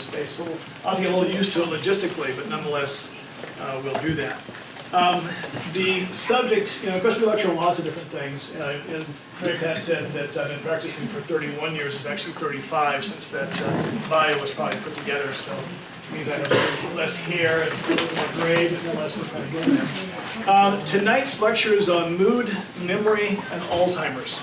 this space. So I'll get a little used to it logistically, but nonetheless, we'll do that. The subject, of course we lecture on lots of different things, and Mary Pat said that I've been practicing for 31 years, it's actually 35 since that bio was probably put together, so it means I have less hair and a little more gray, but nonetheless we're kind of getting there. Tonight's lecture is on mood, memory, and Alzheimer's.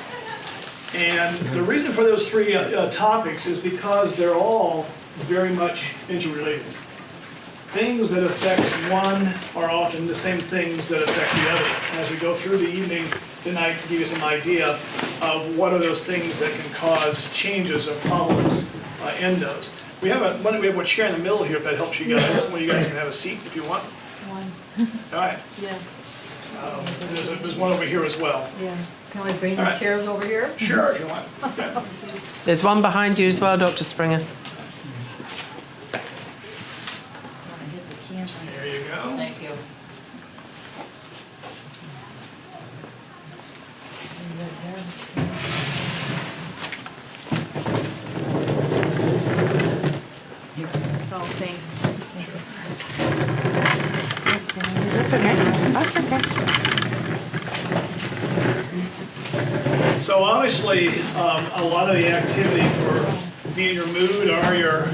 And the reason for those three topics is because they're all very much interrelated. Things that affect one are often the same things that affect the other. As we go through the evening tonight to give you some idea of what are those things that can cause changes or problems in those. We have one chair in the middle here if that helps you guys. One of you guys can have a seat if you want. One. All right. Yeah. There's one over here as well. Yeah. Can we bring All the right. chairs over here? Sure, if you want. Okay. There's one behind you as well, Dr. Springer. There you go. Thank you. Oh, thanks. That's okay. That's okay. So obviously, a lot of the activity for being your mood or your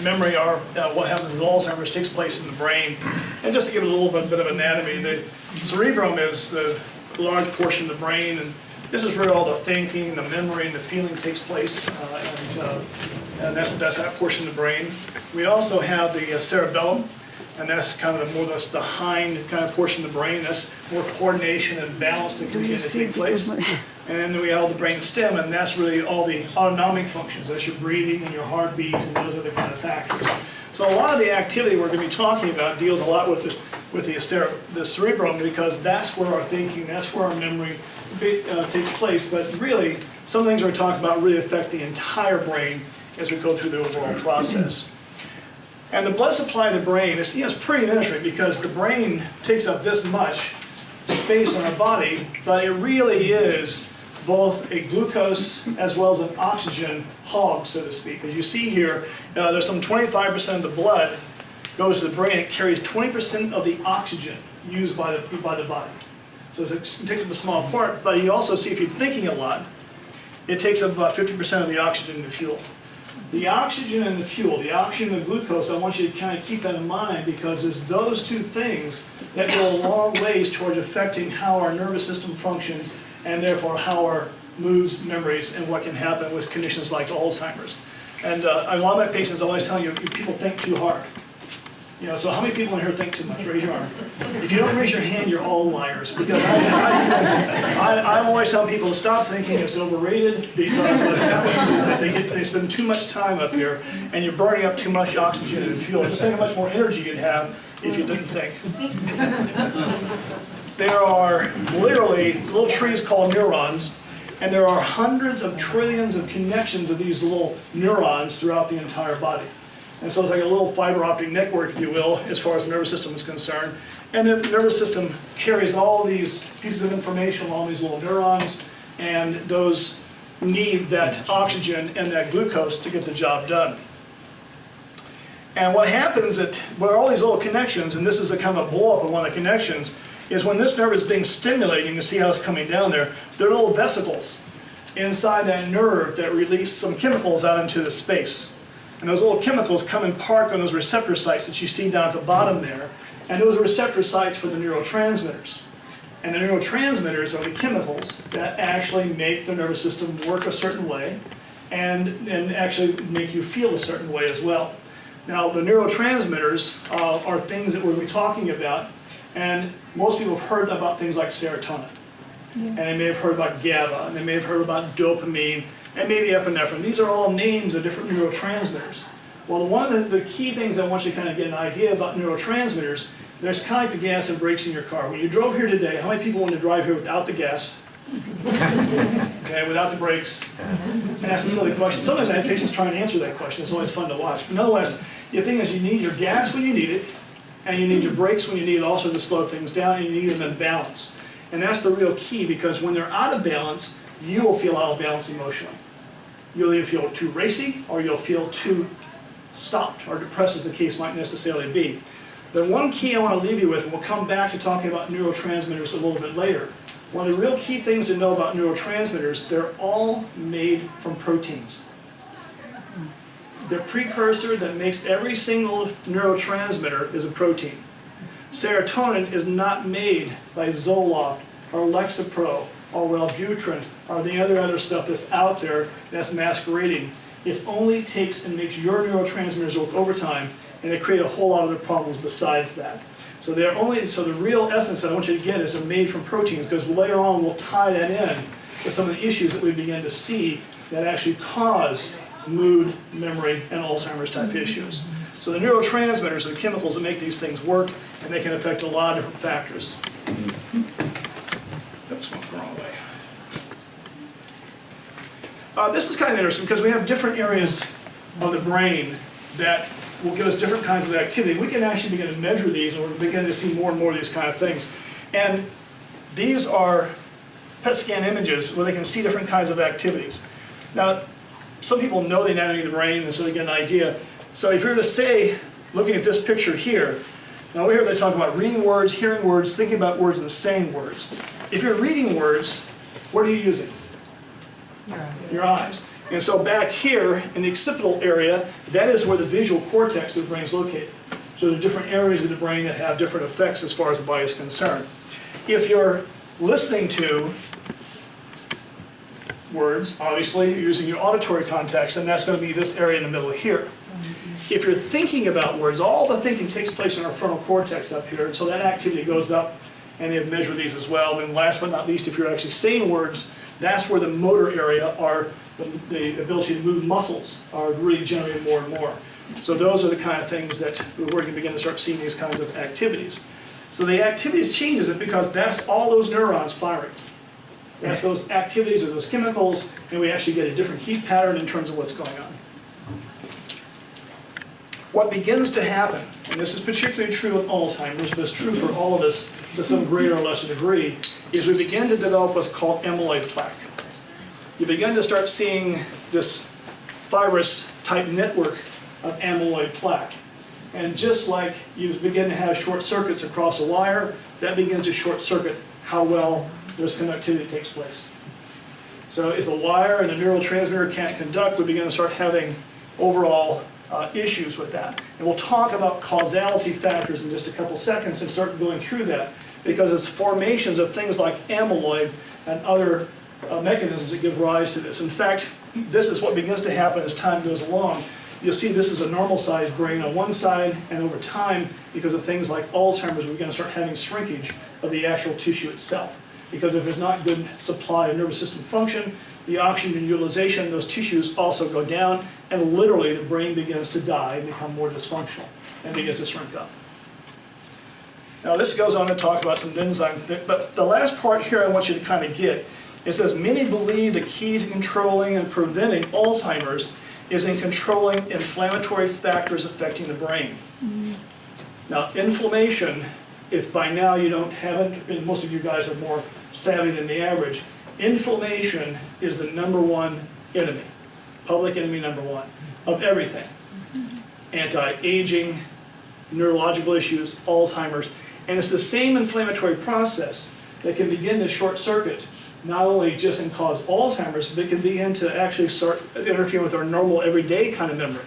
memory or what happens with Alzheimer's takes place in the brain. And just to give it a little bit of anatomy, the cerebrum is the large portion of the brain, and this is where all the thinking, the memory, and the feeling takes place, and that's that portion of the brain. We also have the cerebellum, and that's kind of the hind kind of portion of the brain. That's more coordination and balance that can begin to take place. And then we have the brain stem, and that's really all the autonomic functions. That's your breathing and your heartbeat, and those are the kind of factors. So a lot of the activity we're going to be talking about deals a lot with the cerebrum, because that's where our thinking, that's where our memory takes place. But really, some things we're talking about really affect the entire brain as we go through the overall process. And the blood supply of the brain is it's pretty interesting, because the brain takes up this much space in our body, but it really is both a glucose as well as an oxygen hog, so to speak. As you see here, there's some 25% of the blood goes to the brain. It carries 20% of the oxygen used by the body. So it takes up a small part, but you also see if you're thinking a lot, it takes up about 50% of the oxygen and the fuel. The oxygen and the fuel, the oxygen and the glucose, I want you to kind of keep that in mind, because it's those two things that go a long ways towards affecting how our nervous system functions, and therefore how our moods, memories, and what can happen with conditions like Alzheimer's. And a lot of my patients, I always tell you, people think too hard. So how many people in here think too much? Raise your arm. If you don't raise your hand, you're all liars. Because I'm always telling people to stop thinking it's overrated, because what happens is that they spend too much time up here, and you're burning up too much oxygen and fuel. Just think how much more energy you'd have if you didn't think. There are literally little trees called neurons, and there are hundreds of trillions of connections of these little neurons throughout the entire body. And so it's like a little fiber optic network, if you will, as far as the nervous system is concerned. And the nervous system carries all these pieces of information along these little neurons, and those need that oxygen and that glucose to get the job done. And what happens where all these little connections, and this is a kind of a blow up of one of the connections, is when this nerve is being stimulated, you can see how it's coming down there, there are little vesicles inside that nerve that release some chemicals out into the space. And those little chemicals come and park on those receptor sites that you see down at the bottom there. And those are receptor sites for the neurotransmitters. And the neurotransmitters are the chemicals that actually make the nervous system work a certain way, and actually make you feel a certain way as well. Now, the neurotransmitters are things that we're going to be talking about. And most people have heard about things like serotonin. Yeah. And they may have heard about GABA, and they may have heard about dopamine, and maybe epinephrine. These are all names of different neurotransmitters. Well, one of the key things I want you to kind of get an idea about neurotransmitters, there's kind of like the gas and brakes in your car. When you drove here today, how many people want to drive here without the gas? Okay, without the brakes? And ask a silly question. Sometimes I have patients trying to answer that question. It's always fun to watch. But nonetheless, the thing is, you need your gas when you need it, and you need your brakes when you need it also to slow things down, and you need them in balance. And that's the real key, because when they're out of balance, you will feel out of balance emotionally. You'll either feel too racy, or you'll feel too stopped or depressed as the case might necessarily be. The one key I want to leave you with, and we'll come back to talking about neurotransmitters a little bit later. One of the real key things to know about neurotransmitters, they're all made from proteins. The precursor that makes every single neurotransmitter is a protein. Serotonin is not made by Zoloft or Lexapro or Wellbutrin or the other stuff that's out there that's masquerading. It only takes and makes your neurotransmitters work overtime, and they create a whole lot of other problems besides that. So the real essence that I want you to get is they're made from proteins, because later on we'll tie that in to some of the issues that we begin to see that actually cause mood, memory, and Alzheimer's type issues. So the neurotransmitters are the chemicals that make these things work, and they can affect a lot of different factors. Oops, went the wrong way. This is kind of interesting because we have different areas of the brain that will give us different kinds of activity. We can actually begin to measure these, and we're beginning to see more and more of these kind of things. And these are PET scan images where they can see different kinds of activities. Now, some people know the anatomy of the brain, and so they get an idea. So if you were to say, looking at this picture here, now over here they talk about reading words, hearing words, thinking about words, and saying words. If you're reading words, what are you using? Your eyes. And so back here in the occipital area, that is where the visual cortex of the brain is located. So there are different areas of the brain that have different effects as far as the body is concerned. If you're listening to words, obviously you're using your auditory context, and that's going to be this area in the middle here. If you're thinking about words, all the thinking takes place in our frontal cortex up here, and so that activity goes up, and they have measured these as well. And last but not least, if you're actually saying words, that's where the motor area are, the ability to move muscles are really generated more and more. So those are the kind of things that we're going to begin to start seeing these kinds of activities. So the activities changes it because that's all those neurons firing. That's those activities or those chemicals, and we actually get a different heat pattern in terms of what's going on. What begins to happen, and this is particularly true with Alzheimer's, but it's true for all of us to some greater or lesser degree, is we begin to develop what's called amyloid plaque. You begin to start seeing this fibrous type network of amyloid plaque. And just like you begin to have short circuits across a wire, that begins to short circuit how well this connectivity takes place. So if the wire and the neurotransmitter can't conduct, we begin to start having overall issues with that. And we'll talk about causality factors in just a couple seconds and start going through that, because it's formations of things like amyloid and other mechanisms that give rise to this. In fact, this is what begins to happen as time goes along. You'll see this is a normal sized brain on one side, and over time, because of things like Alzheimer's, we're going to start having shrinkage of the actual tissue itself. Because if there's not good supply of nervous system function, the oxygen utilization in those tissues also go down, and literally the brain begins to die and become more dysfunctional and begins to shrink up. Now this goes on to talk about some enzyme, but the last part here I want you to kind of get, it says many believe the key to controlling and preventing Alzheimer's is in controlling inflammatory factors affecting the brain. Now inflammation, if by now you don't have it, and most of you guys are more savvy than the average, inflammation is the #1 enemy, public enemy #1 of everything. Anti-aging, neurological issues, Alzheimer's, and it's the same inflammatory process that can begin to short circuit, not only just and cause Alzheimer's, but it can begin to actually start interfering with our normal everyday kind of memory.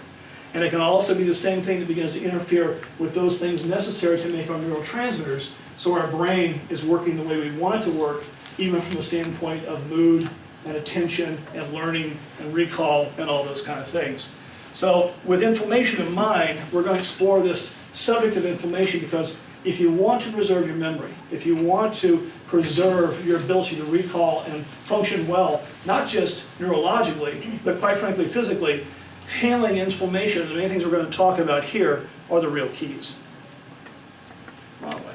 And it can also be the same thing that begins to interfere with those things necessary to make our neurotransmitters, so our brain is working the way we want it to work, even from the standpoint of mood and attention and learning and recall and all those kind of things. So with inflammation in mind, we're going to explore this subject of inflammation, because if you want to preserve your memory, if you want to preserve your ability to recall and function well, not just neurologically, but quite frankly physically, handling inflammation and many things we're going to talk about here are the real keys. Wrong way.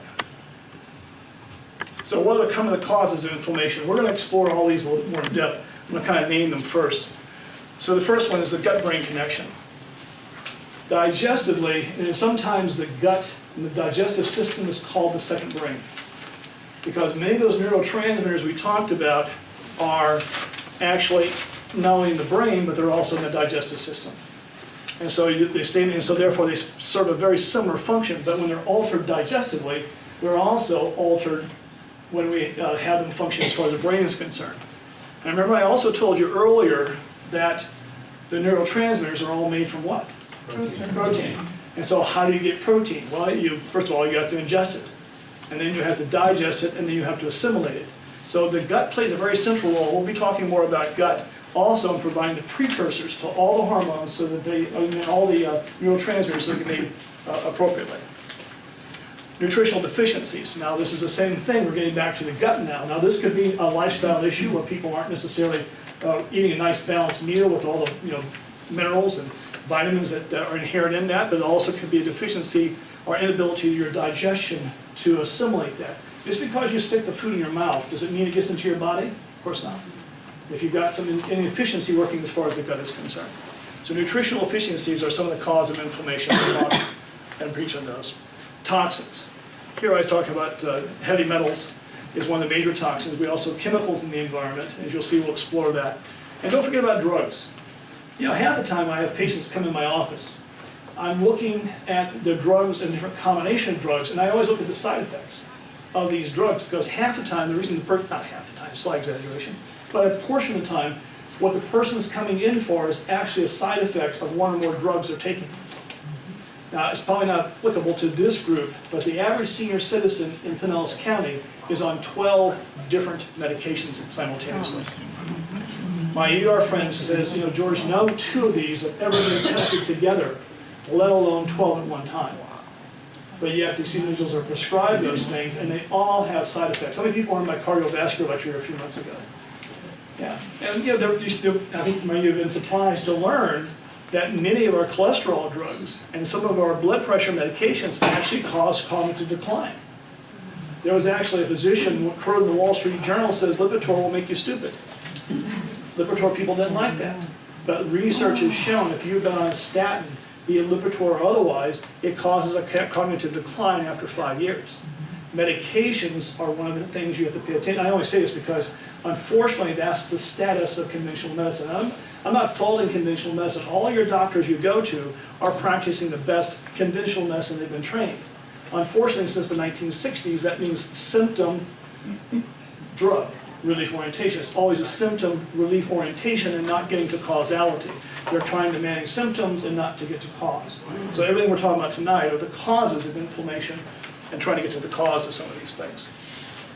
So what are some of the causes of inflammation? We're going to explore all these a little more in depth. I'm going to kind of name them first. So the first one is the gut-brain connection. Digestively, and sometimes the gut and the digestive system is called the second brain, because many of those neurotransmitters we talked about are actually not only in the brain, but they're also in the digestive system. And so so therefore they serve a very similar function, but when they're altered digestively, they're also altered when we have them function as far as the brain is concerned. And remember, I also told you earlier that the neurotransmitters are all made from what? Protein. And so how do you get protein? Well, first of all, you have to ingest it, and then you have to digest it, and then you have to assimilate it. So the gut plays a very central role. We'll be talking more about gut also in providing the precursors to all the hormones so that all the neurotransmitters so they can be made appropriately. Nutritional deficiencies. Now this is the same thing, we're getting back to the gut now. Now this could be a lifestyle issue where people aren't necessarily eating a nice balanced meal with all the minerals and vitamins that are inherent in that, but it also could be a deficiency or inability of your digestion to assimilate that. Just because you stick the food in your mouth, does it mean it gets into your body? Of course not. If you've got some inefficiency working as far as the gut is concerned. So nutritional deficiencies are some of the cause of inflammation. We'll talk and preach on those. Toxins. Here I was talking about heavy metals is one of the major toxins. We also have chemicals in the environment. As you'll see, we'll explore that. And don't forget about drugs. Half the time I have patients come in my office. I'm looking at the drugs and different combination of drugs, and I always look at the side effects of these drugs because half the time, the reason not half the time, slight exaggeration, but a portion of the time, what the person's coming in for is actually a side effect of one or more drugs they're taking. Now, it's probably not applicable to this group, but the average senior citizen in Pinellas County is on 12 different medications simultaneously. My ER friend says, George, no two of these have ever been tested together, let alone 12 at one time. But yet these individuals are prescribed those things, and they all have side effects. How many people were in my cardiovascular lecture a few months ago? Yeah, and I think many of you have been surprised to learn that many of our cholesterol drugs and some of our blood pressure medications actually cause cognitive decline. There was actually a physician quoted in the Wall Street Journal says Lipitor will make you stupid. Lipitor people didn't like that. But research has shown if you've been on a statin, be it Lipitor or otherwise, it causes a cognitive decline after 5 years. Medications are one of the things you have to pay attention. I only say this because, unfortunately, that's the status of conventional medicine. I'm not faulting conventional medicine. All your doctors you go to are practicing the best conventional medicine they've been trained. Unfortunately, since the 1960s, that means symptom drug relief orientation. It's always a symptom relief orientation and not getting to causality. They're trying to manage symptoms and not to get to cause. So everything we're talking about tonight are the causes of inflammation and trying to get to the cause of some of these things.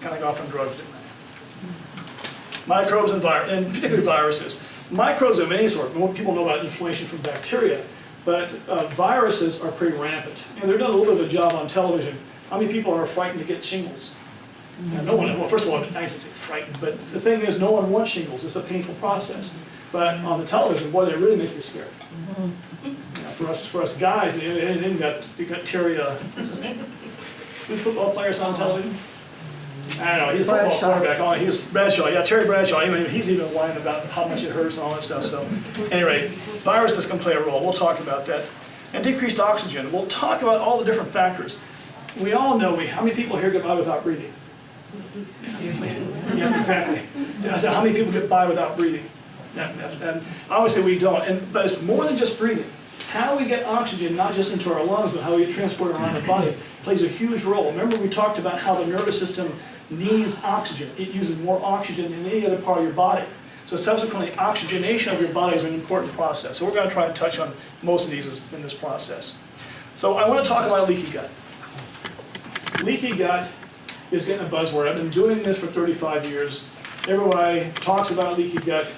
Kind of got off on drugs, didn't I? Microbes and particularly viruses. Microbes of any sort. More people know about inflammation from bacteria, but viruses are pretty rampant. They're doing a little bit of a job on television. How many people are frightened to get shingles? No one, well, first of all, I shouldn't say frightened, but the thing is, no one wants shingles. It's a painful process. But on the television, boy, they really make you scared. For us guys, they got Terry, who's football players on television? I don't know, he's a football quarterback. Oh, he's Bradshaw, yeah, Terry Bradshaw. He's even whining about how much it hurts and all that stuff. So, anyway, viruses can play a role. We'll talk about that. And decreased oxygen. We'll talk about all the different factors. We all know, how many people here get by without breathing? Yeah, exactly. I said, how many people get by without breathing? And obviously we don't. But it's more than just breathing. How we get oxygen, not just into our lungs, but how we get transported around the body, plays a huge role. Remember we talked about how the nervous system needs oxygen. It uses more oxygen than any other part of your body. So subsequently, oxygenation of your body is an important process. So we're going to try and touch on most of these in this process. So I want to talk about leaky gut. Leaky gut is getting a buzzword. I've been doing this for 35 years. Everybody talks about leaky gut.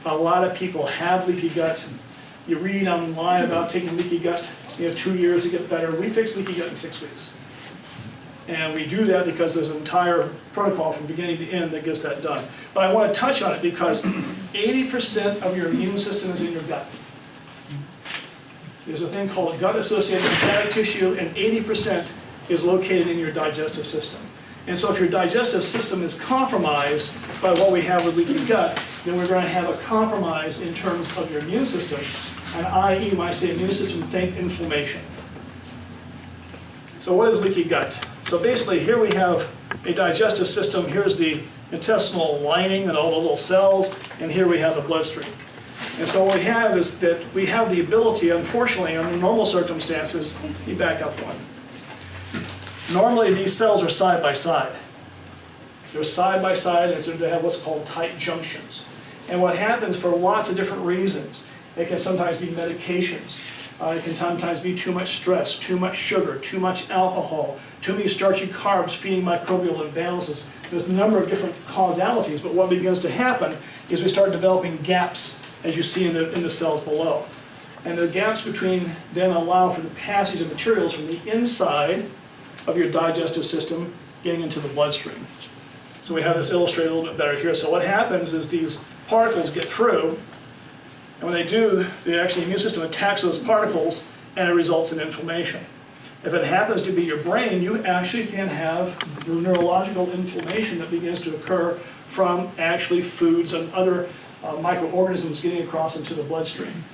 A lot of people have leaky gut. You read online about taking leaky gut, 2 years to get better. We fix leaky gut in 6 weeks. And we do that because there's an entire protocol from beginning to end that gets that done. But I want to touch on it because 80% of your immune system is in your gut. There's a thing called gut-associated lymphatic tissue, and 80% is located in your digestive system. And so if your digestive system is compromised by what we have with leaky gut, then we're going to have a compromise in terms of your immune system. And i.e., when I say immune system, think inflammation. So what is leaky gut? So basically here we have a digestive system. Here's the intestinal lining and all the little cells. And here we have the bloodstream. And so what we have is that we have the ability, unfortunately, under normal circumstances, you back up one. Normally these cells are side by side. They're side by side and they have what's called tight junctions. And what happens for lots of different reasons, it can sometimes be medications, it can sometimes be too much stress, too much sugar, too much alcohol, too many starchy carbs feeding microbial imbalances. There's a number of different causalities, but what begins to happen is we start developing gaps, as you see in the cells below. And the gaps between then allow for the passage of materials from the inside of your digestive system getting into the bloodstream. So we have this illustrated a little bit better here. So what happens is these particles get through, and when they do, the immune system attacks those particles, and it results in inflammation. If it happens to be your brain, you actually can have neurological inflammation that begins to occur from actually foods and other microorganisms getting across into the bloodstream.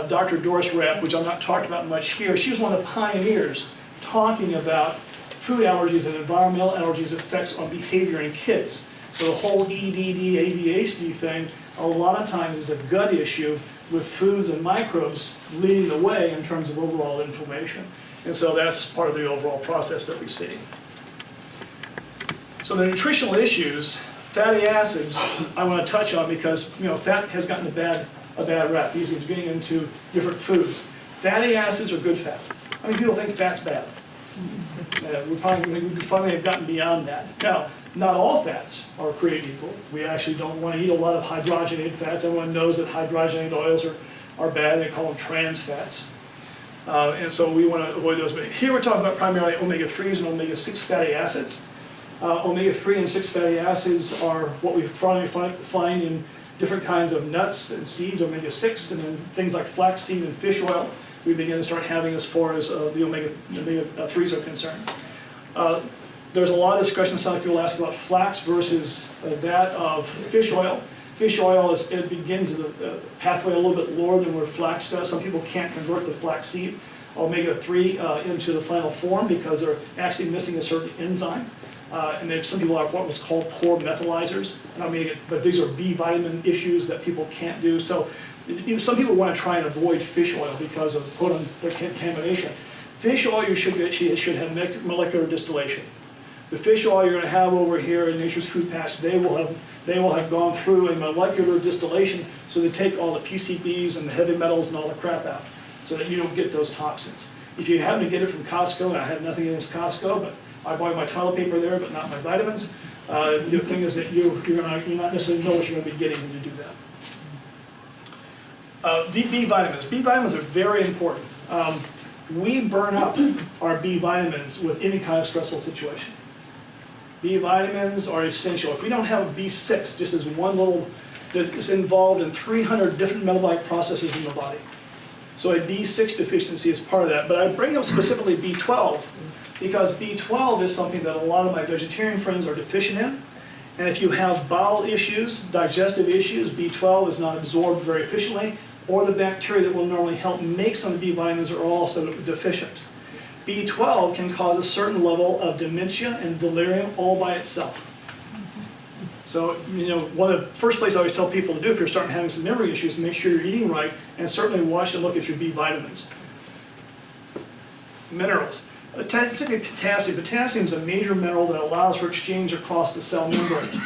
Dr. Doris Rapp, which I'm not talking about much here, she was one of the pioneers talking about food allergies and environmental allergies effects on behavior in kids. So the whole EDD, ADHD thing, a lot of times is a gut issue with foods and microbes leading the way in terms of overall inflammation. And so that's part of the overall process that we see. So the nutritional issues, fatty acids, I want to touch on because fat has gotten a bad rap. These are getting into different foods. Fatty acids are good fat. I mean, people think fat's bad. We finally have gotten beyond that. Now, not all fats are created equal. We actually don't want to eat a lot of hydrogenated fats. Everyone knows that hydrogenated oils are bad. They call them trans fats. And so we want to avoid those. But here we're talking about primarily omega-3s and omega-6 fatty acids. Omega-3 and 6 fatty acids are what we primarily find in different kinds of nuts and seeds, omega-6, and then things like flaxseed and fish oil. We begin to start having as far as the omega-3s are concerned. There's a lot of discussion, some people ask about flax versus that of fish oil. Fish oil, it begins the pathway a little bit lower than where flax does. Some people can't convert the flaxseed omega-3 into the final form because they're actually missing a certain enzyme. And some people are what was called poor methylizers. But these are B vitamin issues that people can't do. So some people want to try and avoid fish oil because of their contamination. Fish oil you should have molecular distillation. The fish oil you're going to have over here in Nature's Food Patch, they will have gone through a molecular distillation, so they take all the PCBs and the heavy metals and all the crap out, so that you don't get those toxins. If you happen to get it from Costco, and I have nothing against Costco, but I buy my toilet paper there, but not my vitamins. The thing is that you're not necessarily know what you're going to be getting when you do that. B vitamins. B vitamins are very important. We burn up our B vitamins with any kind of stressful situation. B vitamins are essential. If we don't have B6, just as one little, it's involved in 300 different metabolic processes in the body. So a B6 deficiency is part of that. But I bring up specifically B12 because B12 is something that a lot of my vegetarian friends are deficient in. And if you have bowel issues, digestive issues, B12 is not absorbed very efficiently, or the bacteria that will normally help make some of the B vitamins are also deficient. B12 can cause a certain level of dementia and delirium all by itself. So, one of the first places I always tell people to do if you're starting having some memory issues, make sure you're eating right, and certainly watch and look at your B vitamins. Minerals, particularly potassium. Potassium is a major mineral that allows for exchange across the cell membrane.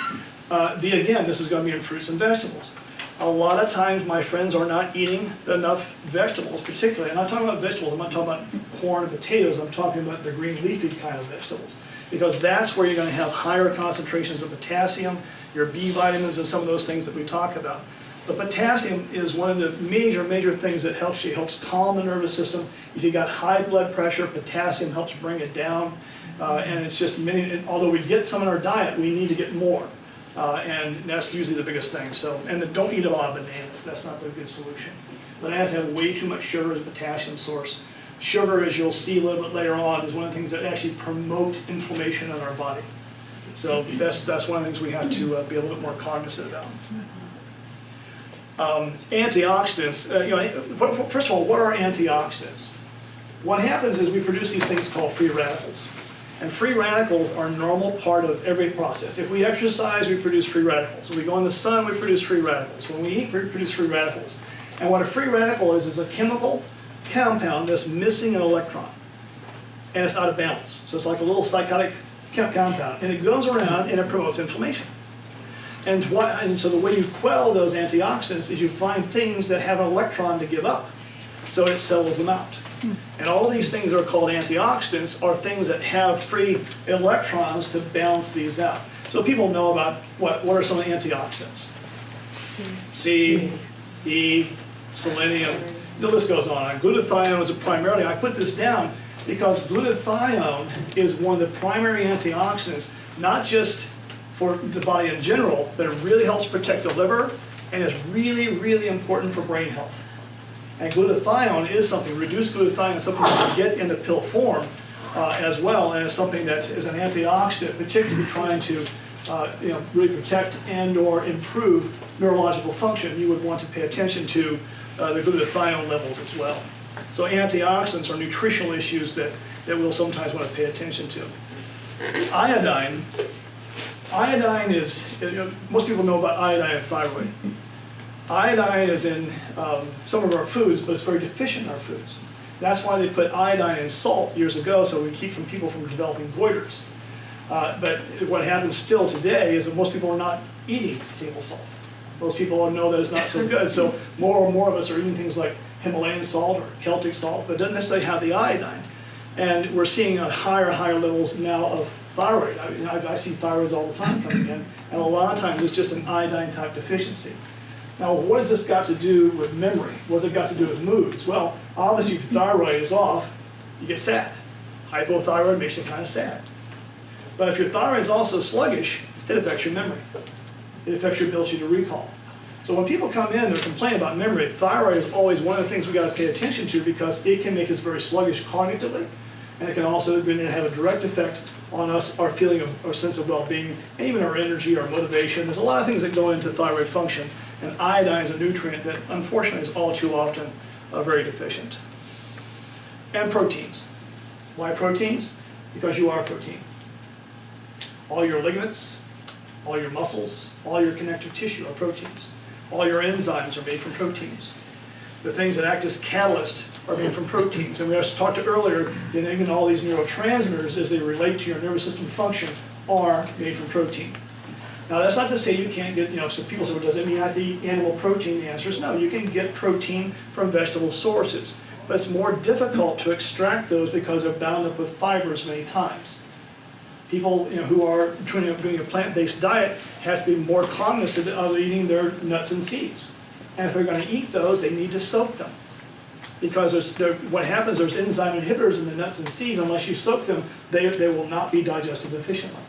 Again, this is going to be in fruits and vegetables. A lot of times my friends are not eating enough vegetables, particularly. I'm not talking about vegetables, I'm not talking about corn and potatoes, I'm talking about the green leafy kind of vegetables. Because that's where you're going to have higher concentrations of potassium, your B vitamins, and some of those things that we talk about. But potassium is one of the major things that helps calm the nervous system. If you've got high blood pressure, potassium helps bring it down. And it's just although we get some in our diet, we need to get more. And that's usually the biggest thing. And don't eat a lot of bananas. That's not a good solution. Bananas have way too much sugar as a potassium source. Sugar, as you'll see a little bit later on, is one of the things that actually promote inflammation in our body. So that's one of the things we have to be a little bit more cognizant about. Antioxidants. First of all, what are antioxidants? What happens is we produce these things called free radicals. And free radicals are a normal part of every process. If we exercise, we produce free radicals. If we go in the sun, we produce free radicals. When we eat, we produce free radicals. And what a free radical is a chemical compound that's missing an electron. And it's out of balance. So it's like a little psychotic compound. And it goes around and it promotes inflammation. And so the way you quell those antioxidants is you find things that have an electron to give up. So it sells them out. And all these things that are called antioxidants are things that have free electrons to balance these out. So people know about what are some of the antioxidants? C, E, selenium, the list goes on. Glutathione is primarily, I put this down because glutathione is one of the primary antioxidants, not just for the body in general, but it really helps protect the liver and is really, really important for brain health. And glutathione is something, reduced glutathione is something you can get in the pill form as well, and it's something that is an antioxidant, particularly trying to really protect and or improve neurological function. You would want to pay attention to the glutathione levels as well. So antioxidants are nutritional issues that we'll sometimes want to pay attention to. Iodine is, most people know about iodine and thyroid. Iodine is in some of our foods, but it's very deficient in our foods. That's why they put iodine in salt years ago, so we keep people from developing goiters. But what happens still today is that most people are not eating table salt. Most people know that it's not so good, so more and more of us are eating things like Himalayan salt or Celtic salt, but it doesn't necessarily have the iodine. And we're seeing higher levels now of thyroid. I see thyroids all the time coming in, and a lot of times it's just an iodine type deficiency. Now, what has this got to do with memory? What has it got to do with moods? Well, obviously, if your thyroid is off, you get sad. Hypothyroid makes you kind of sad. But if your thyroid is also sluggish, it affects your memory. It affects your ability to recall. So when people come in, they're complaining about memory. Thyroid is always one of the things we got to pay attention to because it can make us very sluggish cognitively, and it can also have a direct effect on us, our feeling of, our sense of well-being, and even our energy, our motivation. There's a lot of things that go into thyroid function, and iodine is a nutrient that unfortunately is all too often very deficient. And proteins. Why proteins? Because you are protein. All your ligaments, all your muscles, all your connective tissue are proteins. All your enzymes are made from proteins. The things that act as catalysts are made from proteins. And we talked earlier, that even all these neurotransmitters, as they relate to your nervous system function, are made from protein. Now, that's not to say you can't get, some people say, well, does it mean I have to eat animal protein? The answer is no. You can get protein from vegetable sources. But it's more difficult to extract those because they're bound up with fibers many times. People who are doing a plant-based diet have to be more cognizant of eating their nuts and seeds. And if they're going to eat those, they need to soak them. Because what happens, there's enzyme inhibitors in the nuts and seeds. Unless you soak them, they will not be digested efficiently.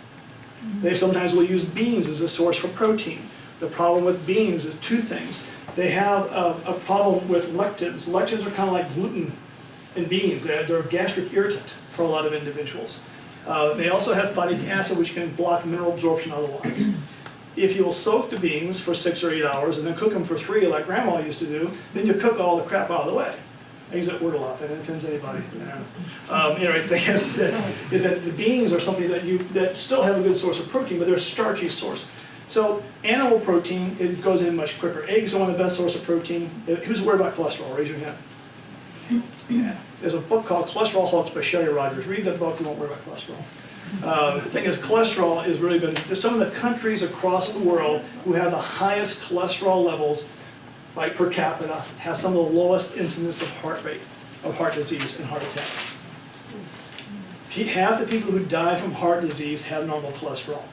They sometimes will use beans as a source for protein. The problem with beans is two things. They have a problem with lectins. Lectins are kind of like gluten in beans. They're a gastric irritant for a lot of individuals. They also have phytic acid, which can block mineral absorption otherwise. If you will soak the beans for 6 or 8 hours and then cook them for 3 like Grandma used to do, then you cook all the crap out of the way. I use that word a lot, that offends anybody. The thing is that the beans are something that still have a good source of protein, but they're a starchy source. So animal protein, it goes in much quicker. Eggs are one of the best sources of protein. Who's worried about cholesterol? Raise your hand. Yeah. There's a book called Cholesterol Hoax by Shelly Rogers. Read that book, you won't worry about cholesterol. The thing is, cholesterol has really been, there's some of the countries across the world who have the highest cholesterol levels, like per capita, have some of the lowest incidence of heart rate, of heart disease and heart attack. Half the people who die from heart disease have normal cholesterol.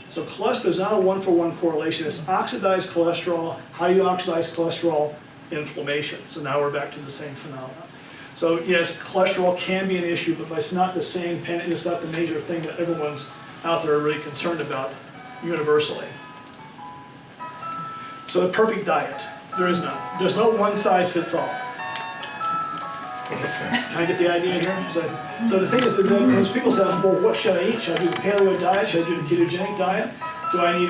So cholesterol is not a one-for-one correlation. It's oxidized cholesterol. How do you oxidize cholesterol? Inflammation. So now we're back to the same phenomenon. So yes, cholesterol can be an issue, but it's not the same, it's not the major thing that everyone's out there really concerned about universally. So the perfect diet, there is none. There's no one size fits all. Can I get the idea here? So the thing is that when people say, well, what should I eat? Should I do the paleo diet? Should I do the ketogenic diet?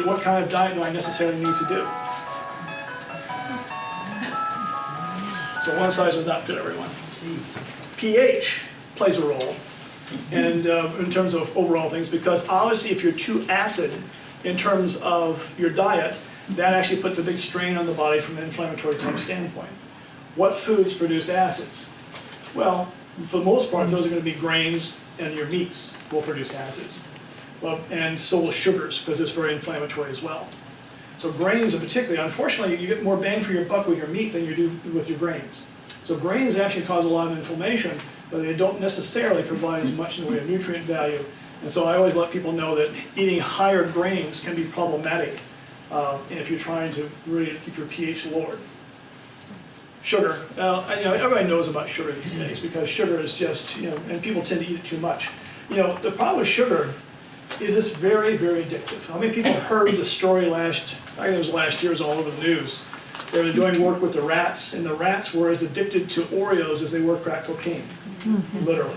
What kind of diet do I necessarily need to do? So one size does not fit everyone. pH plays a role and in terms of overall things, because obviously if you're too acid in terms of your diet, that actually puts a big strain on the body from an inflammatory type standpoint. What foods produce acids? Well, for the most part, those are going to be grains, and your meats will produce acids. Well, and so will sugars, because it's very inflammatory as well. So grains in particular, unfortunately, you get more bang for your buck with your meat than you do with your grains. So grains actually cause a lot of inflammation, but they don't necessarily provide as much in the way of nutrient value. And so I always let people know that eating higher grains can be problematic if you're trying to really keep your pH lowered. Sugar, everybody knows about sugar these days because sugar is just, and people tend to eat it too much. The problem with sugar is it's very, very addictive. How many people heard the story I think it was last year, it was all over the news. They were doing work with the rats, and the rats were as addicted to Oreos as they were crack cocaine, literally.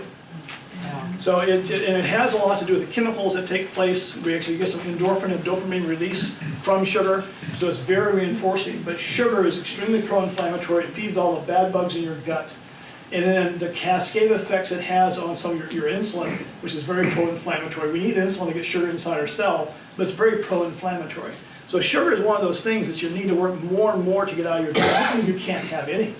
So it has a lot to do with the chemicals that take place. We actually get some endorphin and dopamine release from sugar, so it's very reinforcing. But sugar is extremely pro-inflammatory. It feeds all the bad bugs in your gut. And then the cascade effects it has on some of your insulin, which is very pro-inflammatory. We need insulin to get sugar inside our cell, but it's very pro-inflammatory. So sugar is one of those things that you need to work more and more to get out of your diet. It doesn't mean you can't have any.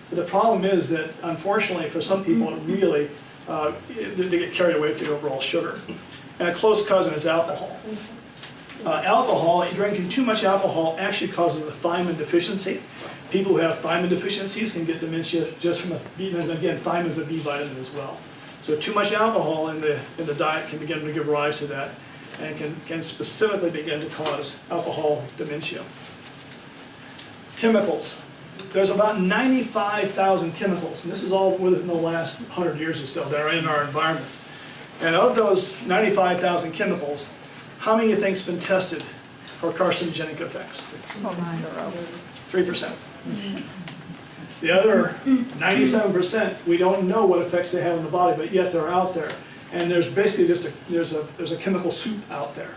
But the problem is that, unfortunately, for some people, it really, they get carried away with the overall sugar. And a close cousin is alcohol. Alcohol, drinking too much alcohol actually causes a thiamine deficiency. People who have thiamine deficiencies can get dementia just from again, thiamine is a B vitamin as well. So too much alcohol in the diet can begin to give rise to that, and can specifically begin to cause alcohol dementia. Chemicals. There's about 95,000 chemicals, and this is all within the last 100 years or so that are in our environment. And of those 95,000 chemicals, how many do you think's been tested for carcinogenic effects? 3%. The other 97%, we don't know what effects they have on the body, but yet they're out there. And there's basically just there's a chemical soup out there.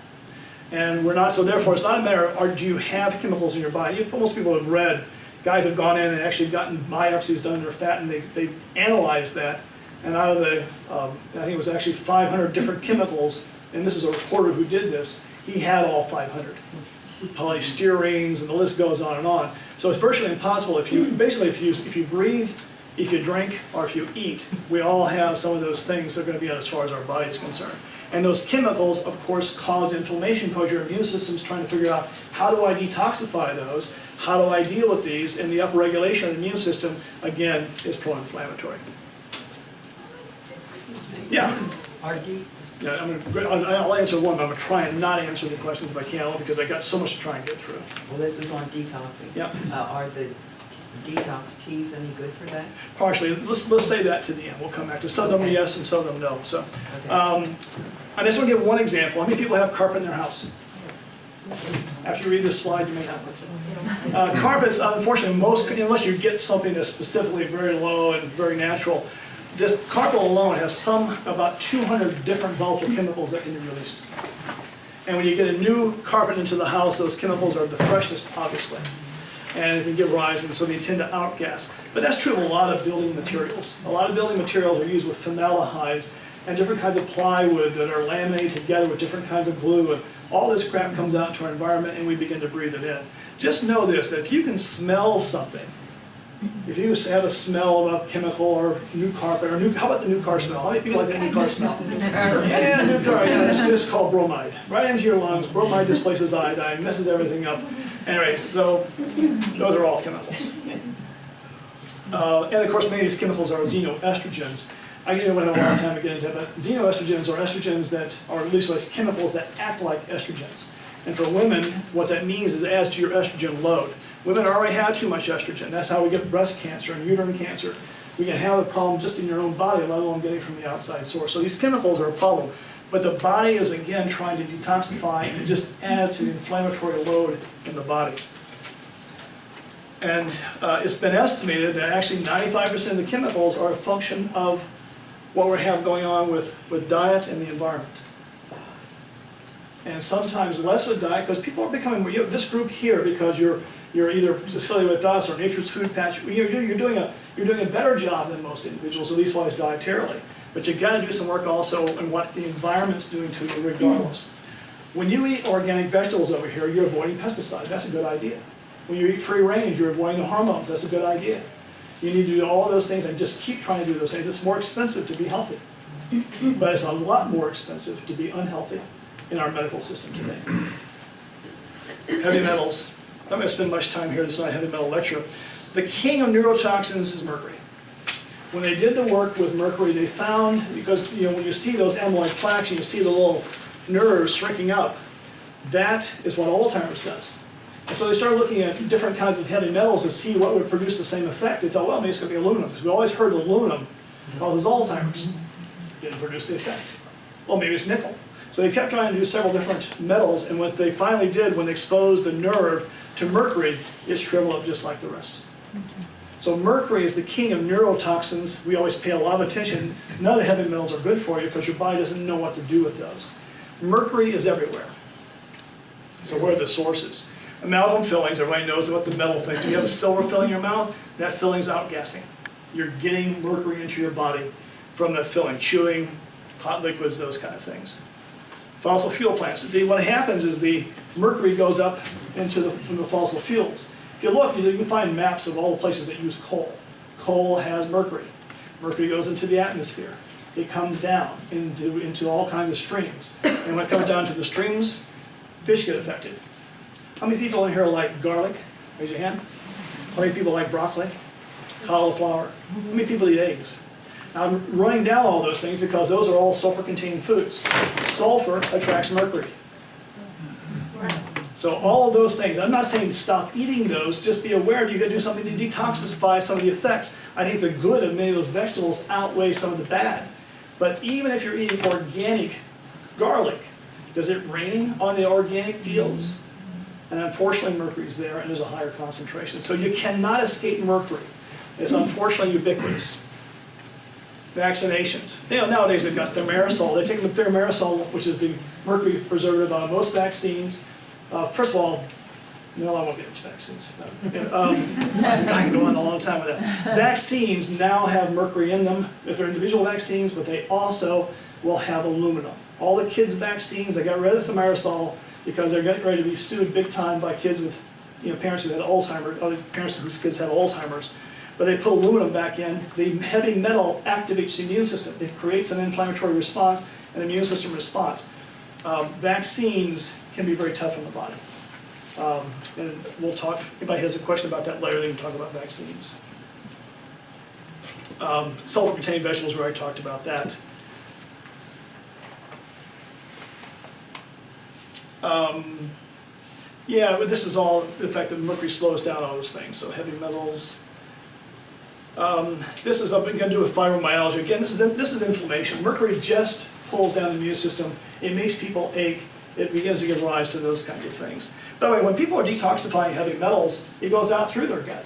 And we're not, so therefore it's not a matter of, do you have chemicals in your body? Most people have read, guys have gone in and actually gotten biopsies done in their fat, and they analyzed that. And out of the, I think it was actually 500 different chemicals, and this is a reporter who did this, he had all 500. Polystyrene, and the list goes on and on. So it's virtually impossible if you breathe, if you drink, or if you eat, we all have some of those things that are going to be out as far as our body is concerned. And those chemicals, of course, cause inflammation because your immune system is trying to figure out, how do I detoxify those? How do I deal with these? And the upregulation of the immune system, again, is pro-inflammatory. Yeah? RD? Yeah, I'll answer one, but I'm going to try and not answer the questions if I can, because I got so much to try and get through. Well, this was on detoxing. Yeah. Are the detox teas any good for that? Partially. Let's say that to the end. We'll come back to some of them yes and some of them no. So, Okay. I just want to give one example. How many people have carpet in their house? After you read this slide, you may not. Carpets, unfortunately, unless you get something that's specifically very low and very natural, this carpet alone has about 200 different volatile chemicals that can be released. And when you get a new carpet into the house, those chemicals are the freshest, obviously. And it can give rise, and so they tend to outgas. But that's true of a lot of building materials. A lot of building materials are used with formaldehydes and different kinds of plywood that are laminated together with different kinds of glue. And all this crap comes out into our environment and we begin to breathe it in. Just know this, that if you can smell something, if you have a smell of a chemical or new carpet, or how about the new car smell? How many people like the new car smell? Yeah, new car, yeah, it's called bromide. Right into your lungs, bromide displaces iodine, messes everything up. Anyway, so those are all chemicals. And of course, many of these chemicals are xenoestrogens. I don't have a lot of time to get into that, but xenoestrogens are estrogens that are released as chemicals that act like estrogens. And for women, what that means is it adds to your estrogen load. Women already have too much estrogen. That's how we get breast cancer and uterine cancer. We can have a problem just in your own body, let alone getting from the outside source. So these chemicals are a problem. But the body is, again, trying to detoxify, and it just adds to the inflammatory load in the body. And it's been estimated that actually 95% of the chemicals are a function of what we have going on with diet and the environment. And sometimes less with diet, because people are becoming, this group here, because you're either affiliated with us or Nature's Food Patch, you're doing a better job than most individuals, at least wise dietarily. But you've got to do some work also on what the environment's doing to you regardless. When you eat organic vegetables over here, you're avoiding pesticides. That's a good idea. When you eat free range, you're avoiding the hormones. That's a good idea. You need to do all those things and just keep trying to do those things. It's more expensive to be healthy, but it's a lot more expensive to be unhealthy in our medical system today. Heavy metals. I'm not going to spend much time here. This is not a heavy metal lecture. The king of neurotoxins is mercury. When they did the work with mercury, they found, because when you see those amyloid plaques and you see the little nerves shrinking up, that is what Alzheimer's does. And so they started looking at different kinds of heavy metals to see what would produce the same effect. They thought, well, maybe it's going to be aluminum, because we always heard aluminum causes Alzheimer's. Didn't produce the effect. Well, maybe it's nickel. So they kept trying to do several different metals, and what they finally did when they exposed the nerve to mercury, it shriveled up just like the rest. So mercury is the king of neurotoxins. We always pay a lot of attention. None of the heavy metals are good for you because your body doesn't know what to do with those. Mercury is everywhere. So where are the sources? Amalgam fillings, everybody knows about the metal thing. Do you have a silver filling in your mouth? That filling's outgassing. You're getting mercury into your body from that filling, chewing, hot liquids, those kind of things. Fossil fuel plants. What happens is the mercury goes up from the fossil fuels. If you look, you can find maps of all the places that use coal. Coal has mercury. Mercury goes into the atmosphere. It comes down into all kinds of streams. And when it comes down to the streams, fish get affected. How many people in here like garlic? Raise your hand. How many people like broccoli? Cauliflower? How many people eat eggs? Now I'm running down all those things because those are all sulfur-containing foods. Sulfur attracts mercury. So all of those things, I'm not saying stop eating those, just be aware you got to do something to detoxify some of the effects. I think the good of many of those vegetables outweigh some of the bad. But even if you're eating organic garlic, does it rain on the organic fields? And unfortunately mercury's there and there's a higher concentration. So you cannot escape mercury. It's unfortunately ubiquitous. Vaccinations. Nowadays they've got thimerosal. They take the thimerosal, which is the mercury preservative on most vaccines. First of all, no, I won't get into vaccines. I can go on a long time with that. Vaccines now have mercury in them, if they're individual vaccines, but they also will have aluminum. All the kids' vaccines, they got rid of thimerosal because they're getting ready to be sued big time by kids with, parents who had Alzheimer's, other parents whose kids have Alzheimer's. But they put aluminum back in. The heavy metal activates the immune system. It creates an inflammatory response, an immune system response. Vaccines can be very tough on the body. And we'll talk, if anybody has a question about that later, they can talk about vaccines. Sulfur-containing vegetables, we already talked about that. Yeah, but this is all the fact that mercury slows down all those things. So heavy metals. This is going to do with fibromyalgia. Again, this is inflammation. Mercury just pulls down the immune system. It makes people ache. It begins to give rise to those kinds of things. By the way, when people are detoxifying heavy metals, it goes out through their gut.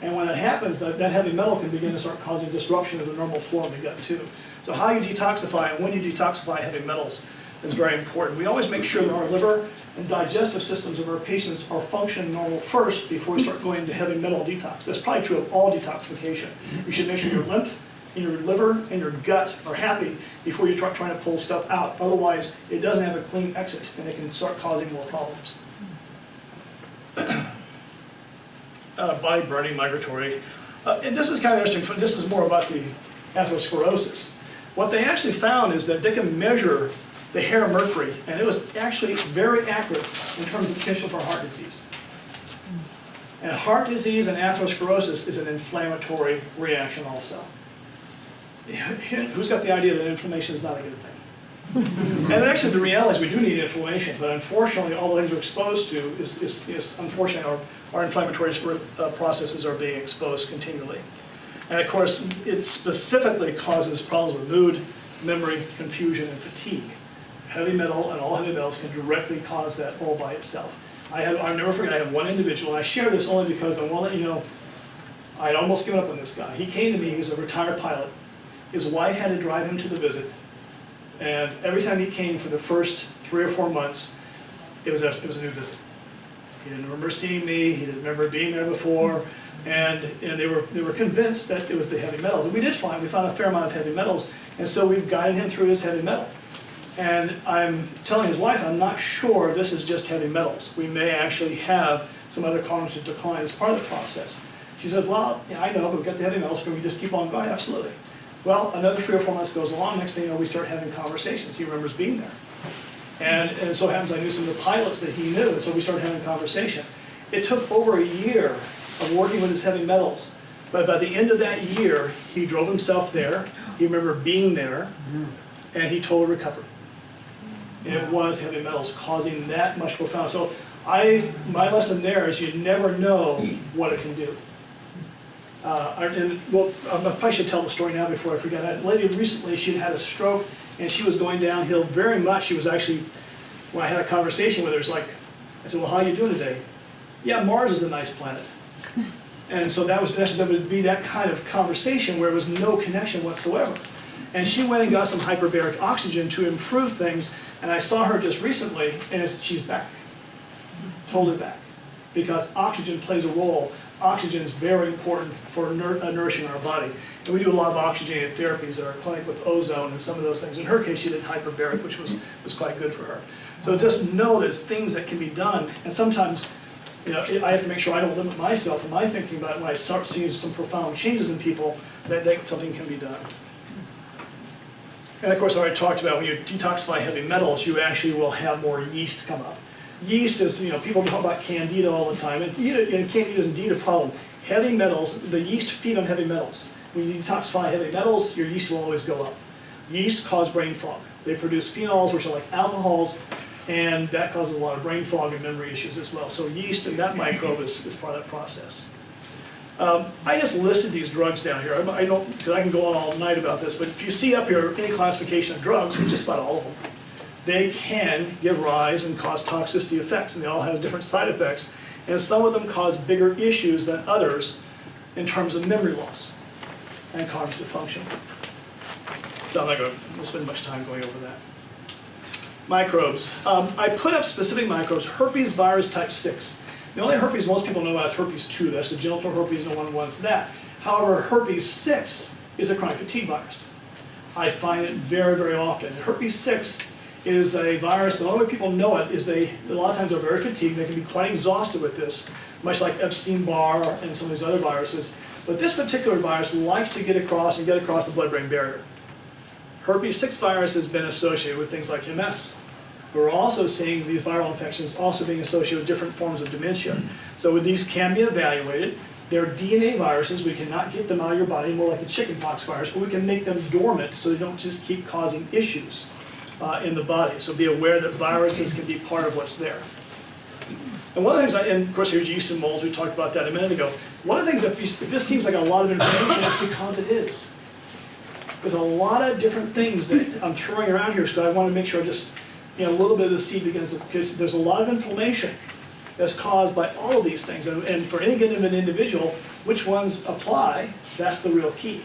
And when that happens, that heavy metal can begin to start causing disruption of the normal flow of the gut too. So how you detoxify and when you detoxify heavy metals is very important. We always make sure that our liver and digestive systems of our patients are functioning normal first before we start going into heavy metal detox. That's probably true of all detoxification. You should make sure your lymph and your liver and your gut are happy before you start trying to pull stuff out. Otherwise, it doesn't have a clean exit and it can start causing more problems. Body burning, migratory. And this is kind of interesting. This is more about the atherosclerosis. What they actually found is that they can measure the hair mercury, and it was actually very accurate in terms of potential for heart disease. And heart disease and atherosclerosis is an inflammatory reaction also. Who's got the idea that inflammation is not a good thing? And actually the reality is we do need inflammation, but unfortunately all the things we're exposed to is unfortunately our inflammatory processes are being exposed continually. And of course it specifically causes problems with mood, memory, confusion, and fatigue. Heavy metal and all heavy metals can directly cause that all by itself. I'll never forget, I have one individual, and I share this only because I want to let you know, I'd almost given up on this guy. He came to me, he was a retired pilot. His wife had to drive him to the visit, and every time he came for the first 3 or 4 months, it was a new visit. He didn't remember seeing me, he didn't remember being there before, and they were convinced that it was the heavy metals. And we found a fair amount of heavy metals, and so we've guided him through his heavy metal. And I'm telling his wife, I'm not sure this is just heavy metals. We may actually have some other cognitive decline as part of the process. She said, well, yeah, I know, but we've got the heavy metals, can we just keep on going? Absolutely. Well, another 3 or 4 months goes along, next thing you know, we start having conversations. He remembers being there. And it so happens I knew some of the pilots that he knew, and so we started having a conversation. It took over a year of working with his heavy metals, but by the end of that year, he drove himself there, he remembered being there, and he totally recovered. And it was heavy metals causing that much profound. So my lesson there is you never know what it can do. I probably should tell the story now before I forget. A lady recently, she'd had a stroke, and she was going downhill very much. She was actually, when I had a conversation with her, it's like, I said, well, how are you doing today? Yeah, Mars is a nice planet. And so that would be that kind of conversation where there was no connection whatsoever. And she went and got some hyperbaric oxygen to improve things, and I saw her just recently, and she's back, totally back. Because oxygen plays a role. Oxygen is very important for nourishing our body. And we do a lot of oxygenated therapies at our clinic with ozone and some of those things. In her case, she did hyperbaric, which was quite good for her. So just know there's things that can be done, and sometimes, you know, I have to make sure I don't limit myself in my thinking about it when I start seeing some profound changes in people, that something can be done. And of course, I already talked about when you detoxify heavy metals, you actually will have more yeast come up. Yeast is, you know, people talk about candida all the time, and candida is indeed a problem. Heavy metals, the yeast feed on heavy metals. When you detoxify heavy metals, your yeast will always go up. Yeast cause brain fog. They produce phenols, which are like alcohols, and that causes a lot of brain fog and memory issues as well. So yeast and that microbe is part of that process. I just listed these drugs down here. I don't, because I can go on all night about this, but if you see up here any classification of drugs, just about all of them, they can give rise and cause toxicity effects, and they all have different side effects, and some of them cause bigger issues than others in terms of memory loss and cognitive function. So I'm not going to spend much time going over that. Microbes. I put up specific microbes. Herpes virus type 6. The only herpes most people know about is herpes 2. That's the genital herpes, no one wants that. However, herpes 6 is a chronic fatigue virus. I find it very, very often. Herpes 6 is a virus, the only way people know it is a lot of times they're very fatigued, they can be quite exhausted with this, much like Epstein-Barr and some of these other viruses. But this particular virus likes to get across the blood-brain barrier. Herpes 6 virus has been associated with things like MS. We're also seeing these viral infections also being associated with different forms of dementia. So these can be evaluated. They're DNA viruses. We cannot get them out of your body, more like the chickenpox virus, but we can make them dormant so they don't just keep causing issues in the body. So be aware that viruses can be part of what's there. And one of the things, and of course here's yeast and molds, we talked about that a minute ago. One of the things, if this seems like a lot of information, it's because it is. There's a lot of different things that I'm throwing around here, so I want to make sure just, a little bit of the seed begins to, because there's a lot of inflammation that's caused by all of these things. And for any given individual, which ones apply, that's the real key.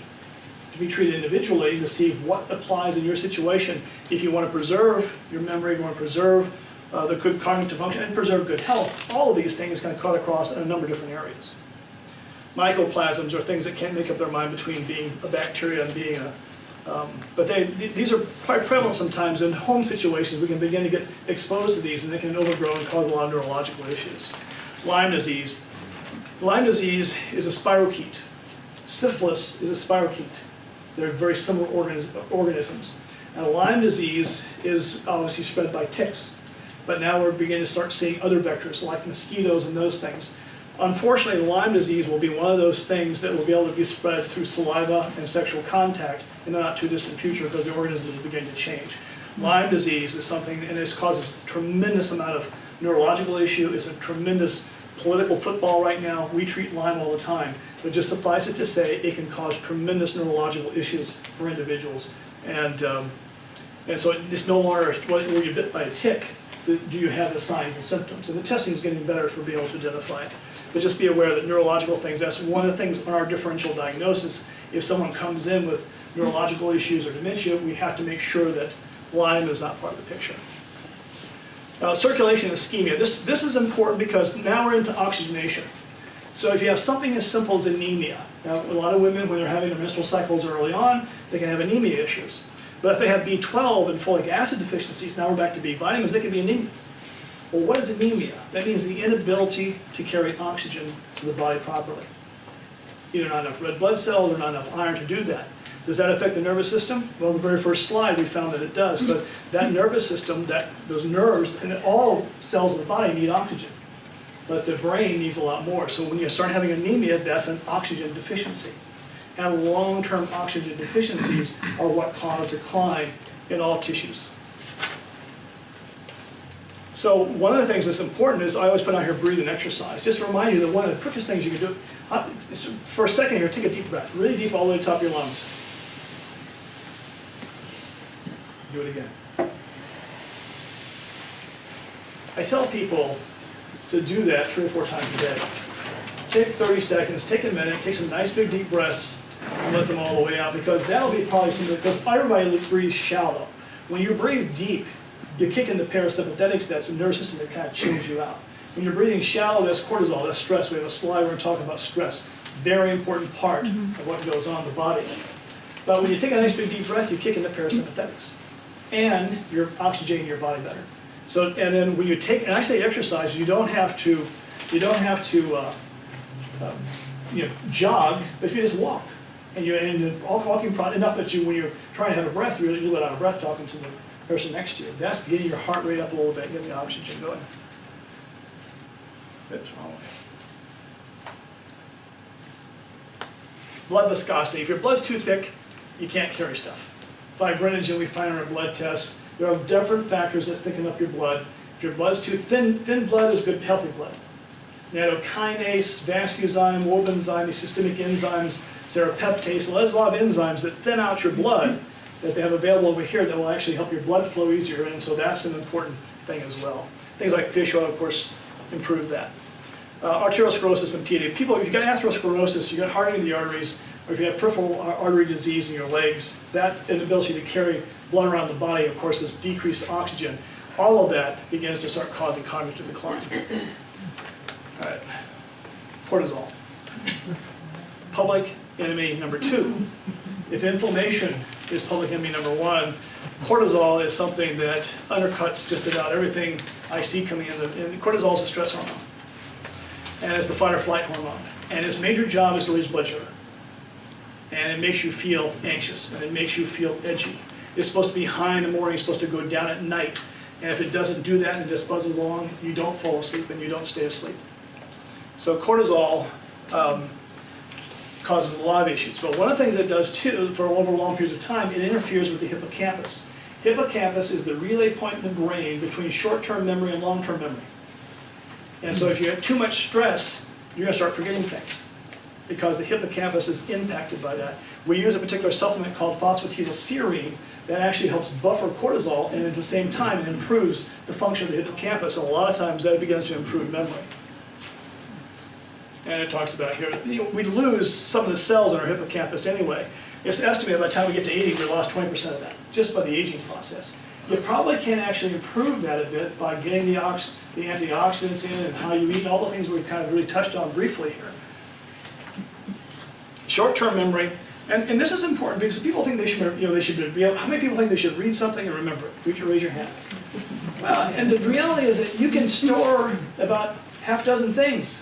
To be treated individually to see what applies in your situation. If you want to preserve your memory, you want to preserve the good cognitive function, and preserve good health, all of these things can cut across in a number of different areas. Mycoplasms are things that can't make up their mind between being a bacteria and being a, but these are quite prevalent sometimes in home situations. We can begin to get exposed to these, and they can overgrow and cause a lot of neurological issues. Lyme disease. Lyme disease is a spirochete. Syphilis is a spirochete. They're very similar organisms. And Lyme disease is obviously spread by ticks, but now we're beginning to start seeing other vectors like mosquitoes and those things. Unfortunately, Lyme disease will be one of those things that will be able to be spread through saliva and sexual contact in the not too distant future because the organisms begin to change. Lyme disease is something, and this causes a tremendous amount of neurological issue. It's a tremendous political football right now. We treat Lyme all the time, but just suffice it to say it can cause tremendous neurological issues for individuals. And so it's no longer, were you bit by a tick, do you have the signs and symptoms? And the testing is getting better for being able to identify it. But just be aware that neurological things, that's one of the things on our differential diagnosis. If someone comes in with neurological issues or dementia, we have to make sure that Lyme is not part of the picture. Circulation ischemia. This is important because now we're into oxygenation. So if you have something as simple as anemia, now a lot of women when they're having their menstrual cycles early on, they can have anemia issues. But if they have B12 and folic acid deficiencies, now we're back to B vitamins, they can be anemia. Well, what is anemia? That means the inability to carry oxygen to the body properly. Either not enough red blood cells or not enough iron to do that. Does that affect the nervous system? Well, the very first slide we found that it does, because that nervous system, those nerves, and all cells of the body need oxygen. But the brain needs a lot more. So when you start having anemia, that's an oxygen deficiency. And long-term oxygen deficiencies are what cause decline in all tissues. So one of the things that's important is I always put out here breathe and exercise. Just to remind you that one of the quickest things you can do, for a second here, take a deep breath, really deep all the way to the top of your lungs. Do it again. I tell people to do that 3 or 4 times a day. Take 30 seconds, take a minute, take some nice big deep breaths, and let them all the way out, because that'll be probably something, because everybody breathes shallow. When you breathe deep, you kick in the parasympathetics, that's the nervous system that kind of chills you out. When you're breathing shallow, that's cortisol, that's stress. We have a slide where we're talking about stress. Very important part of what goes on in the body. But when you take a nice big deep breath, you kick in the parasympathetics. And you're oxygenating your body better. So, and then when you take, and I say exercise, you don't have to jog, but if you just walk. And you're walking enough that when you're trying to have a breath, you let out a breath talking to the person next to you. That's getting your heart rate up a little bit, getting the oxygen going. Oops, wrong way. Blood viscosity. If your blood's too thick, you can't carry stuff. Fibrinogen we find in our blood tests. There are different factors that thicken up your blood. If your blood's too thin, thin blood is good, healthy blood. Nattokinase, vascuenzyme, wobenzyme, these systemic enzymes, serrapeptase, so there's a lot of enzymes that thin out your blood that they have available over here that will actually help your blood flow easier, and so that's an important thing as well. Things like fish oil, of course, improve that. Arteriosclerosis and PAD. People, if you've got atherosclerosis, you've got hardening of the arteries, or if you have peripheral artery disease in your legs, that inability to carry blood around the body, of course, is decreased oxygen. All of that begins to start causing cognitive decline. All right, cortisol. Public enemy number 2. If inflammation is public enemy number 1, cortisol is something that undercuts just about everything I see coming in. And cortisol is a stress hormone, and it's the fight or flight hormone. And its major job is to raise blood sugar. And it makes you feel anxious, and it makes you feel edgy. It's supposed to be high in the morning, it's supposed to go down at night. And if it doesn't do that and it just buzzes along, you don't fall asleep and you don't stay asleep. So cortisol causes a lot of issues. But one of the things it does too, for over long periods of time, it interferes with the hippocampus. Hippocampus is the relay point in the brain between short-term memory and long-term memory. And so if you have too much stress, you're going to start forgetting things, because the hippocampus is impacted by that. We use a particular supplement called phosphatidylserine that actually helps buffer cortisol, and at the same time it improves the function of the hippocampus, and a lot of times that begins to improve memory. And it talks about here, we lose some of the cells in our hippocampus anyway. It's estimated by the time we get to 80, we lost 20% of that, just by the aging process. You probably can actually improve that a bit by getting the antioxidants in and how you eat, all the things we've kind of really touched on briefly here. Short-term memory, and this is important because people think they should, be able, how many people think they should read something and remember it? Raise your hand. Well, and the reality is that you can store about half dozen things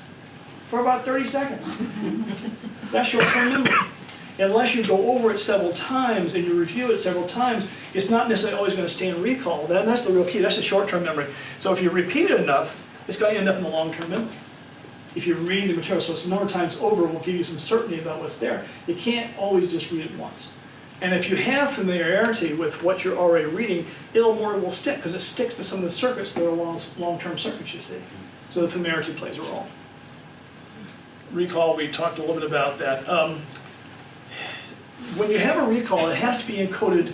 for about 30 seconds. That's short-term memory. Unless you go over it several times and you review it several times, it's not necessarily always going to stay in recall. That's the real key. That's the short-term memory. So if you repeat it enough, it's going to end up in the long-term memory. If you read the material, so it's a number of times over, will give you some certainty about what's there. You can't always just read it once. And if you have familiarity with what you're already reading, will stick, because it sticks to some of the circuits that are long-term circuits, you see. So the familiarity plays a role. Recall, we talked a little bit about that. When you have a recall, it has to be encoded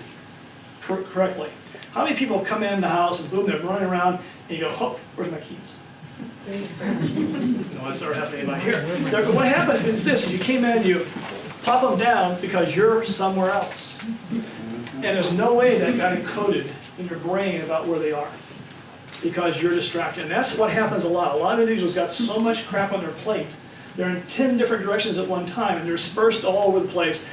correctly. How many people come in the house and boom, they're running around, and you go, oh, where's my keys? That's never happened anybody here. What happened is this, is you came in, you pop them down because you're somewhere else. And there's no way that got encoded in your brain about where they are, because you're distracted. And that's what happens a lot. A lot of individuals got so much crap on their plate. They're in 10 different directions at one time, and they're dispersed all over the place.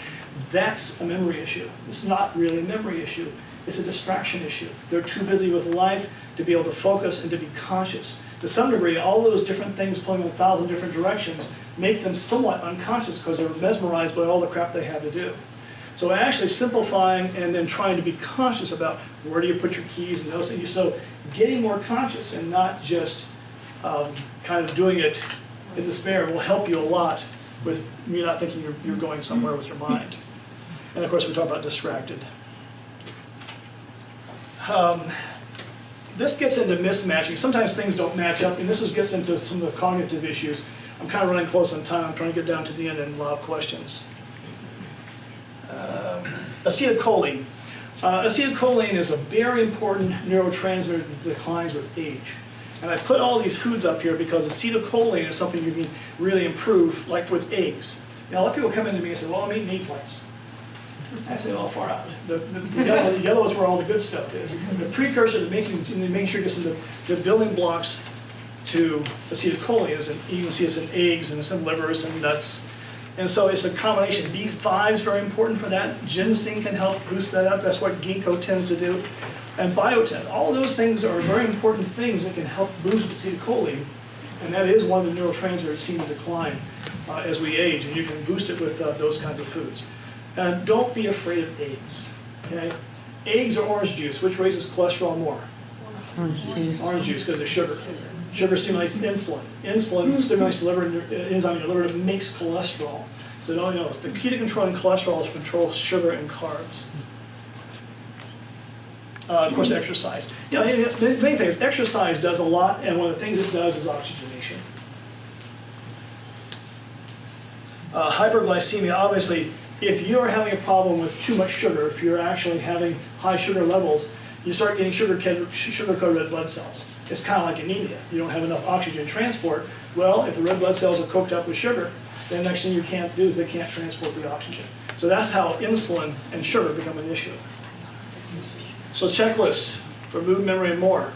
That's a memory issue. It's not really a memory issue. It's a distraction issue. They're too busy with life to be able to focus and to be conscious. To some degree, all those different things pulling in 1,000 different directions make them somewhat unconscious because they're mesmerized by all the crap they have to do. So actually simplifying and then trying to be conscious about where do you put your keys and those things. So getting more conscious and not just kind of doing it in despair will help you a lot with you not thinking you're going somewhere with your mind. And of course we talk about distracted. This gets into mismatching. Sometimes things don't match up, and gets into some of the cognitive issues. I'm kind of running close on time. I'm trying to get down to the end and allow questions. Acetylcholine. Acetylcholine is a very important neurotransmitter that declines with age. And I put all these foods up here because acetylcholine is something you can really improve, like with eggs. Now, a lot of people come into me and say, well, I'm eating egg whites. I say, well, far out. The yellow is where all the good stuff is. The precursor to making sure you get some of the building blocks to acetylcholine is you can see it's in eggs and it's in livers and nuts. And so it's a combination. B5 is very important for that. Ginseng can help boost that up. That's what ginkgo tends to do. And biotin. All those things are very important things that can help boost acetylcholine. And that is one of the neurotransmitters that seem to decline as we age. And you can boost it with those kinds of foods. And don't be afraid of eggs. Okay? Eggs or orange juice, which raises cholesterol more? Orange juice. Orange juice because of sugar. Sugar stimulates insulin. Insulin stimulates the liver, enzyme in your liver that makes cholesterol. So don't you know, the key to controlling cholesterol is to control sugar and carbs. Of course, exercise. You know, the main thing is exercise does a lot, and one of the things it does is oxygenation. Hyperglycemia, obviously, if you're having a problem with too much sugar, if you're actually having high sugar levels, you start getting sugar-coated red blood cells. It's kind of like anemia. You don't have enough oxygen transport. Well, if the red blood cells are cooked up with sugar, then the next thing you can't do is they can't transport the oxygen. So that's how insulin and sugar become an issue. So checklist for mood, memory, and more.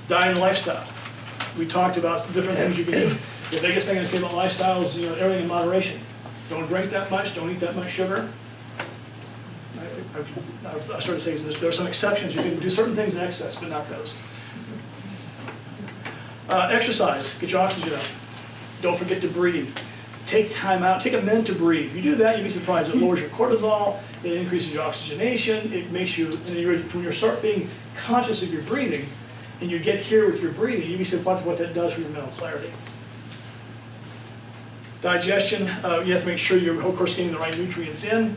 Diet and lifestyle. We talked about different things you can do. The biggest thing I say about lifestyle is everything in moderation. Don't drink that much. Don't eat that much sugar. I started saying there are some exceptions. You can do certain things in excess, but not those. Exercise. Get your oxygen up. Don't forget to breathe. Take time out. Take a minute to breathe. You do that, you'd be surprised. It lowers your cortisol. It increases your oxygenation. It makes you, when you start being conscious of your breathing, and you get here with your breathing, you'd be surprised what that does for your mental clarity. Digestion, you have to make sure you're, of course, getting the right nutrients in.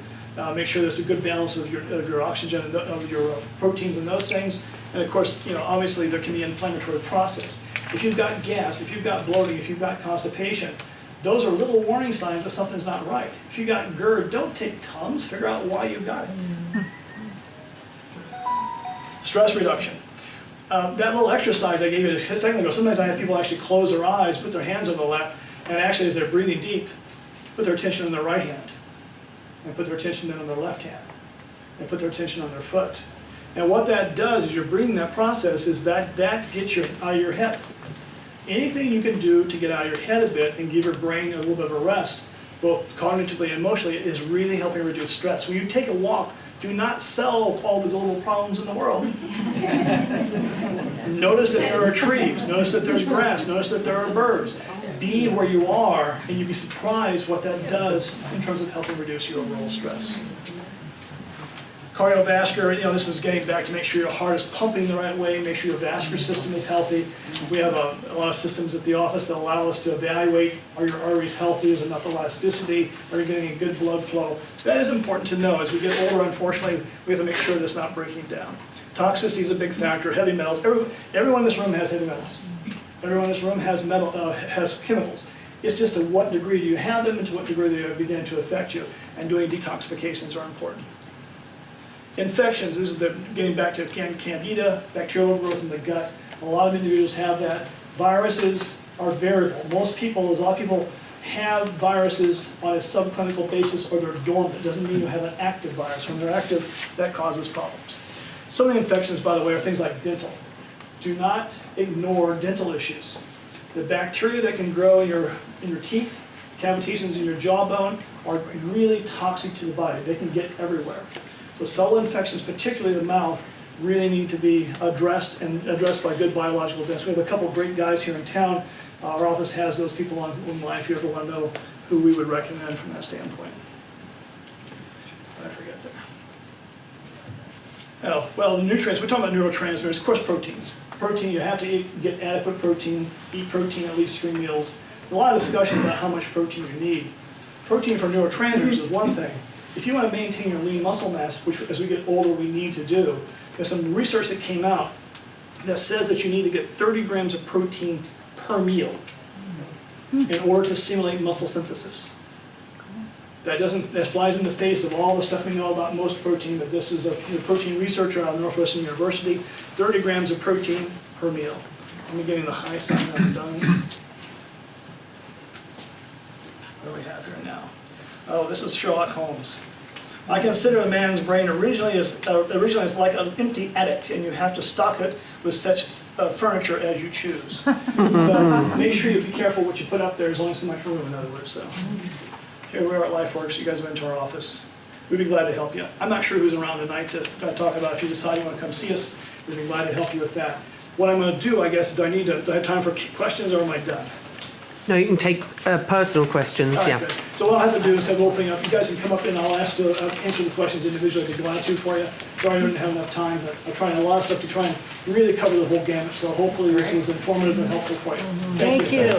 Make sure there's a good balance of your oxygen and of your proteins and those things. And of course, obviously there can be an inflammatory process. If you've got gas, if you've got bloating, if you've got constipation, those are little warning signs that something's not right. If you got GERD, don't take Tums. Figure out why you got it. Stress reduction. That little exercise I gave you a second ago, sometimes I have people actually close their eyes, put their hands on the lap, and actually as they're breathing deep, put their attention on their right hand, and put their attention then on their left hand, and put their attention on their foot. And what that does is you're breathing that process is that gets you out of your head. Anything you can do to get out of your head a bit and give your brain a little bit of a rest, both cognitively and emotionally, is really helping reduce stress. When you take a walk, do not solve all the global problems in the world. Notice that there are trees, notice that there's grass, notice that there are birds. Be where you are, and you'd be surprised what that does in terms of helping reduce your overall stress. Cardiovascular, this is getting back to make sure your heart is pumping the right way, make sure your vascular system is healthy. We have a lot of systems at the office that allow us to evaluate, are your arteries healthy, is there enough elasticity, are you getting a good blood flow? That is important to know. As we get older, unfortunately, we have to make sure that's not breaking down. Toxicity is a big factor, heavy metals. Everyone in this room has heavy metals. Everyone in this room has has chemicals. It's just to what degree do you have them and to what degree they begin to affect you. And doing detoxifications are important. Infections, this is getting back to candida, bacterial overgrowth in the gut. A lot of individuals have that. Viruses are variable. A lot of people have viruses on a subclinical basis or they're dormant. It doesn't mean you have an active virus. When they're active, that causes problems. Some of the infections, by the way, are things like dental. Do not ignore dental issues. The bacteria that can grow in your teeth, cavitations in your jawbone, are really toxic to the body. They can get everywhere. So cell infections, particularly the mouth, really need to be addressed and addressed by good biological dentists. We have a couple of great guys here in town. Our office has those people on line if you ever want to know who we would recommend from that standpoint. I forget there. Oh, well, the nutrients, we're talking about neurotransmitters, of course proteins. Protein, you have to get adequate protein, eat protein at least 3 meals. A lot of discussion about how much protein you need. Protein for neurotransmitters is one thing. If you want to maintain your lean muscle mass, which as we get older we need to do, there's some research that came out that says that you need to get 30 grams of protein per meal in order to stimulate muscle synthesis. That flies in the face of all the stuff we know about most protein, but this is a protein researcher out of Northwestern University, 30 grams of protein per meal. I'm getting the high sign I'm done. What do we have here now? Oh, this is Sherlock Holmes. I consider a man's brain originally as like an empty attic, and you have to stock it with such furniture as you choose. So make sure you be careful what you put up there, as long as so much room, in other words. So here we are at LifeWorks. You guys have been to our office. We'd be glad to help you. I'm not sure who's around tonight to talk about. If you decide you want to come see us, we'd be glad to help you with that. What I'm going to do, I guess, do I have time for questions, or am I done? No, you can take personal questions, All right, yeah. good. So what I'll have to do is have opening up. You guys can come up and I'll ask to answer the questions individually. I'd be glad to for you. Sorry I didn't have enough time, but I'm trying a lot of stuff to try and really cover the whole gamut. So hopefully this was informative and helpful for you. Thank you.